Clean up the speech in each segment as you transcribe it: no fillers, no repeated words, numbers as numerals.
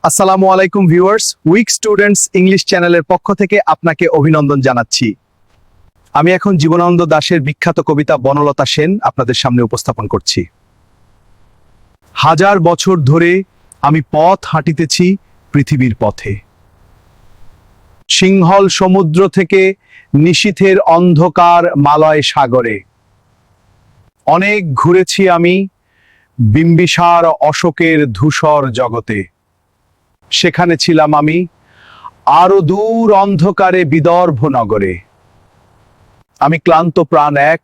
আসসালামু আলাইকুম viewers, week students English চ্যানেলের পক্ষ থেকে আপনাকে অভিনন্দন জানাচ্ছি। আমি এখন জীবনানন্দ দাশের বিখ্যাত কবিতা বনলতা সেন আপনাদের সামনে উপস্থাপন করছি। হাজার বছর ধরে আমি পথ হাঁটিতেছি পৃথিবীর পথে, সিংহল সমুদ্র থেকে নিশীথের অন্ধকার মালয় সাগরে। অনেক ঘুরেছি আমি বিম্বিসার অশোকের ধূসর জগতে। সেখানে ছিলাম আমি আরো দূর অন্ধকারে বিদর্ভ নগরে। আমি ক্লান্ত প্রাণ এক,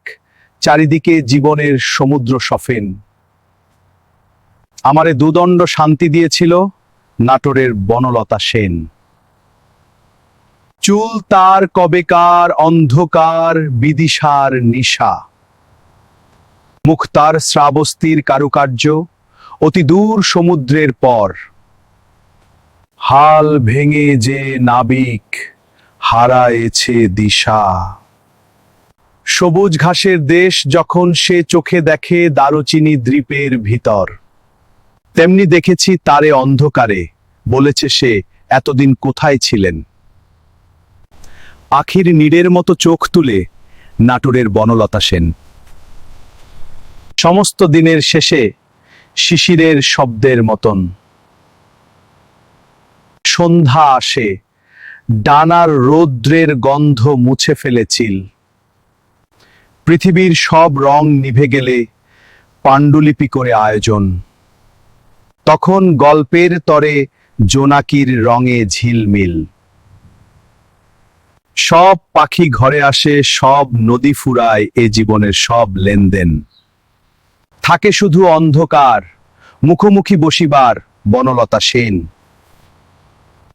চারিদিকে জীবনের সমুদ্র সফেন। আমারে দুদণ্ড শান্তি দিয়েছিল নাটোরের বনলতা সেন। চুল তার কবেকার অন্ধকার বিদিশার নিশা, মুখ তার শ্রাবস্তির কারুকার্য অতি দূর সমুদ্রের পর। হাল ভেঙে যে নাবিক হারায়েছে দিশা, সবুজ ঘাসের দেশ যখন সে চোখে দেখে দারুচিনি দ্বীপের ভিতর, তেমনি দেখেছি তারে অন্ধকারে, বলেছে সে এতদিন কোথায় ছিলেন। আখির নীড়ের মতো চোখ তুলে নাটোরের বনলতা সেন। সমস্ত দিনের শেষে শিশিরের শব্দের মতন সন্ধ্যা আসে, ডানার রৌদ্রের গন্ধ মুছে ফেলেছিল। পৃথিবীর সব রং নিভে গেলে পাণ্ডুলিপি করে আয়োজন, তখন গল্পের তরে জোনাকির রঙে ঝিলমিল। সব পাখি ঘরে আসে, সব নদী ফুরায় এ জীবনের সব লেনদেন। থাকে শুধু অন্ধকার, মুখোমুখি বসিবার বনলতা সেন।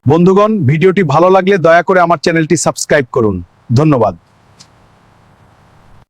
বন্ধুগণ, ভিডিওটি ভালো লাগলে দয়া করে আমার চ্যানেলটি সাবস্ক্রাইব করুন। ধন্যবাদ।